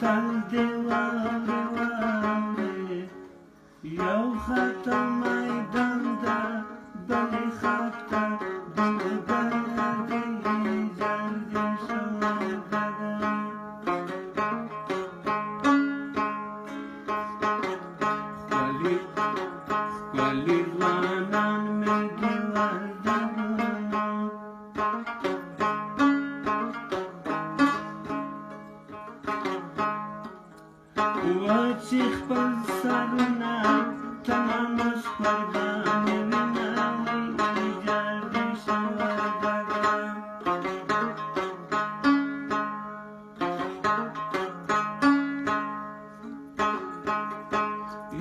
تل دی واورې واورې یو خطه میدان ده بلې خطه دلبر دی جر دې شوی ډګر ښکلي ځوانان مې دي وردګو وچې خپل سرونه تمامش قربانې وینه وی جر دې شوی ډګر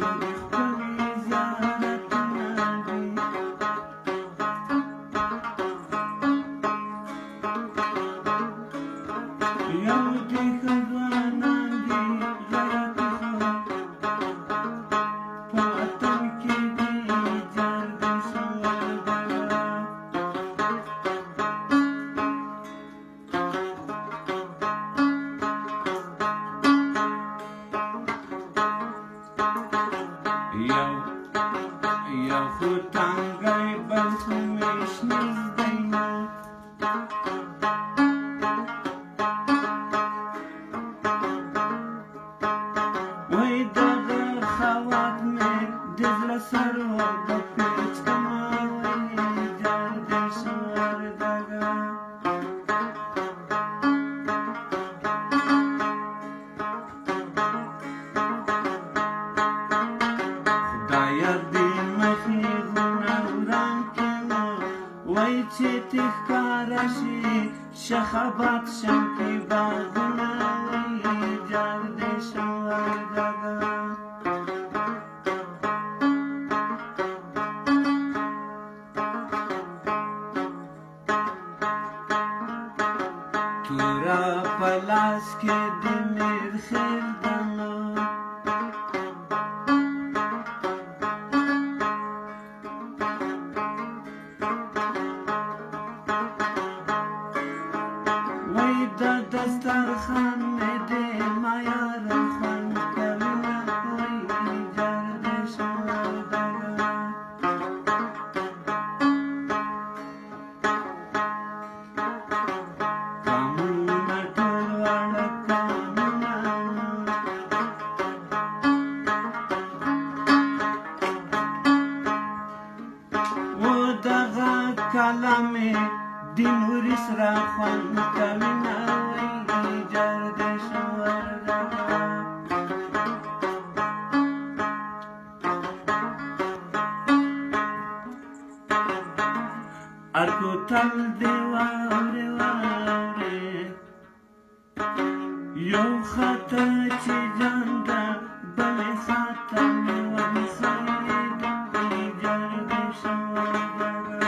یو دې ښکلي زیارتونه دي یو دې ښه ځوانان دي غیرت په وطن کې دي جر دې شوی ډګر یو خو تنګی بل خو مې شنیز دی نه وای دغه خوات مې د زړه سر و د پیچ کما وای جر دې شوی ډګر خدایه دې مخې غرونه وران کړو وای چې ته ښکاره شي شخابات شمکې باغونه وای جر دې شوی ډګر توره په لاس کې د میر خیر دنو وای د دسترخوان مې دی ما یاره خوند کوینه وای جر دې شوی ډګر قانونه ټول واړه قانونه و دغه کلام د نورس را خوند کوینه وای جر دې شوی ډګر ارکو تل دی واورې واورې یو خطه چې جان ده بلې خطه مې ورښایي جر دې شوی ډګر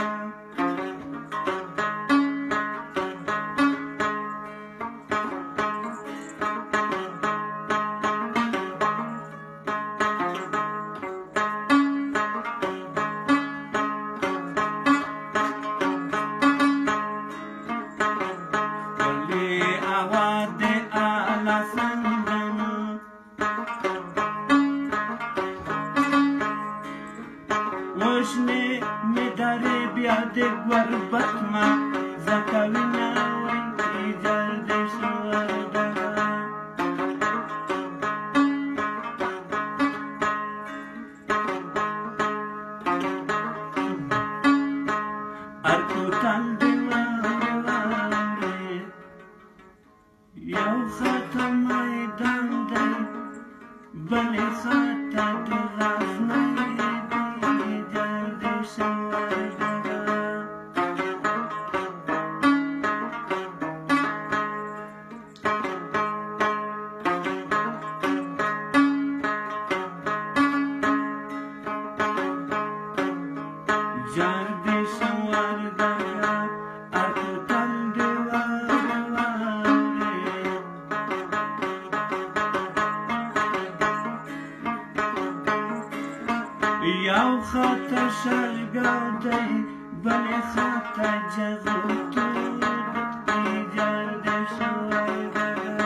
ښکلې هوا د اعلی سندنو وشنې مې درې بیا د ګوربت مغزه کوینه وای جر دې شوی ډګر ارکو تل دی واورې واورې یو خطه میدان دی بلې خطه د غزنی دی جر دې شوی ډګر جر دې شوی ډګر ارکو تل دی واورې واورې یو خطه شرګاو دی بلې خطه جغوتو دی جر دې شوی ډګر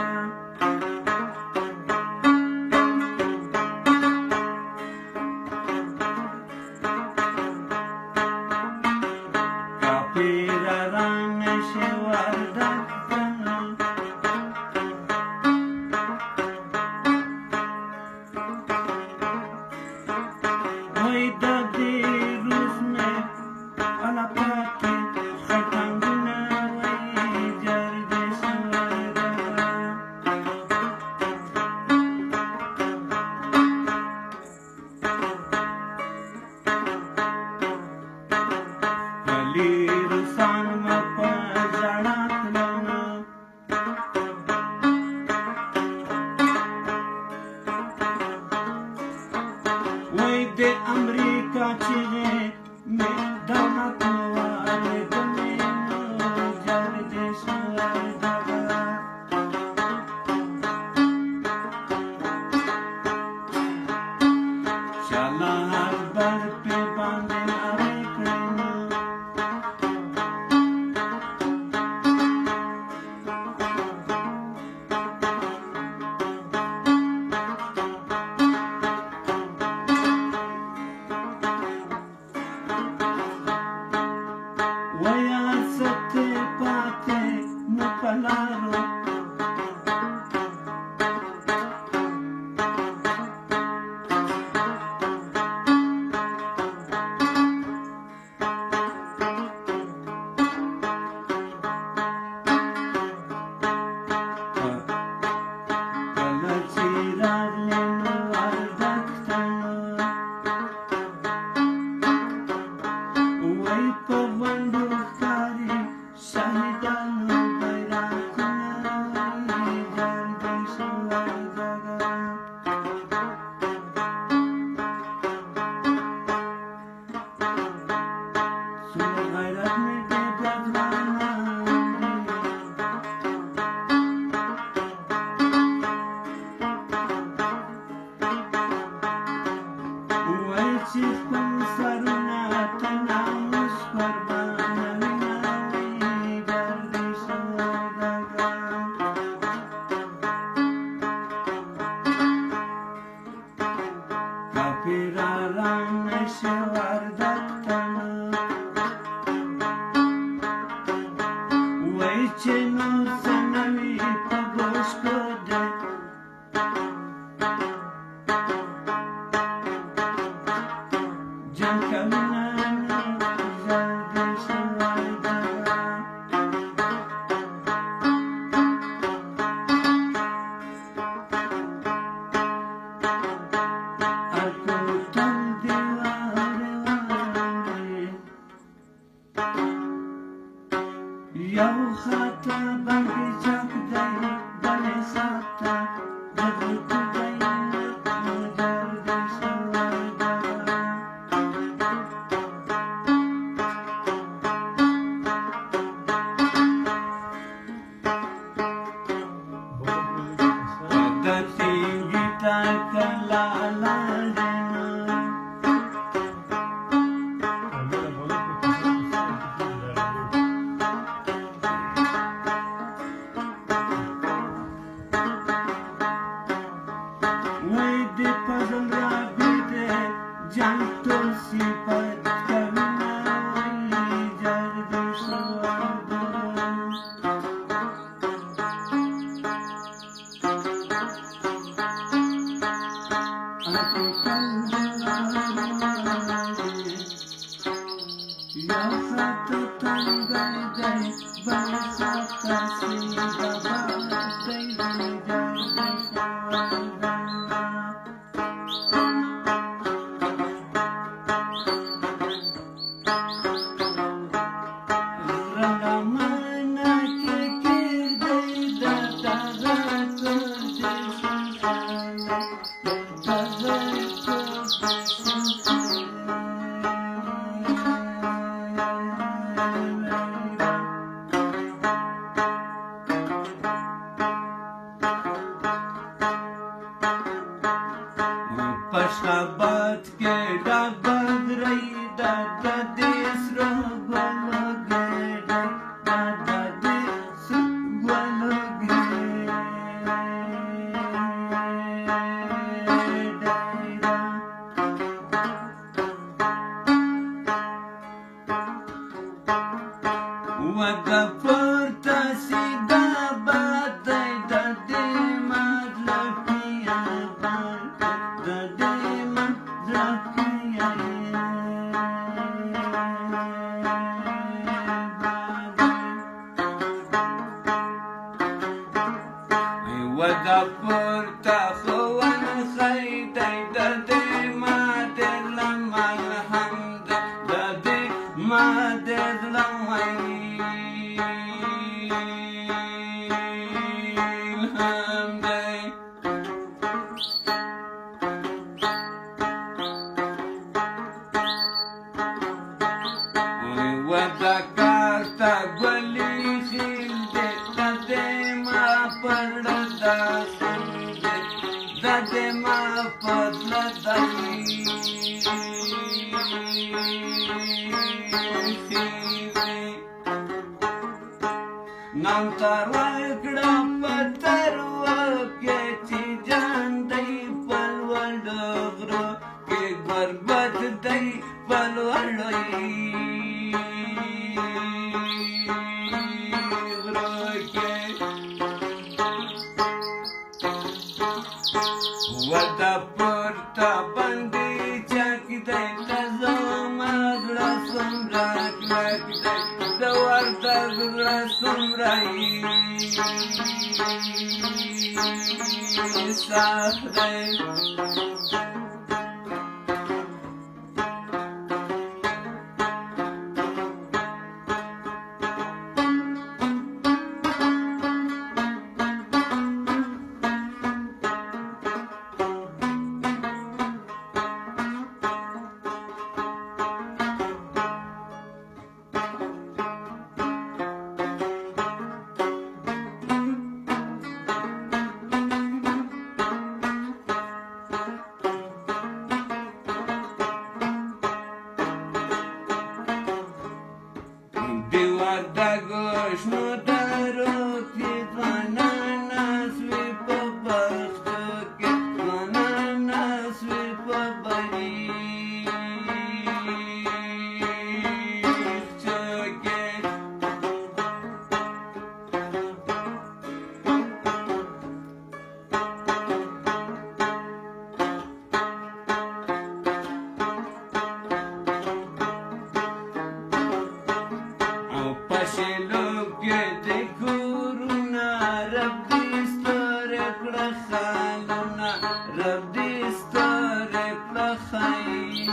رب دې سترې کړه خیر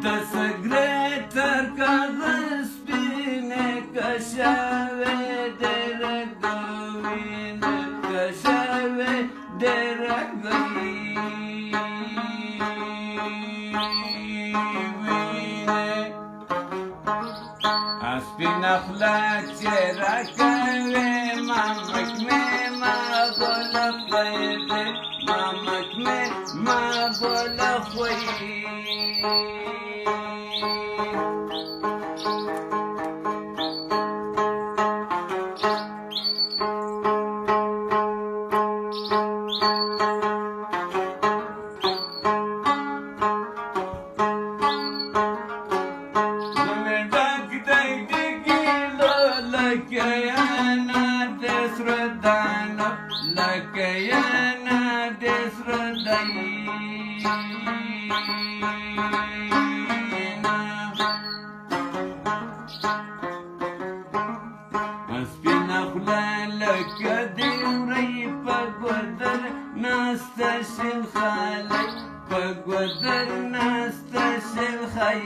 د سګرټ تر کاغذ سپینې کشوې ډېره ګوینه کشوې ډېره سپینه خوله چې راکوې مامک مې ما بوله خوی دی مامک مې ما بوله خوی Lakayana desradayna Aspina khula lakadiuri pagwadar nasta shil khalay pagwadar nasta shil khay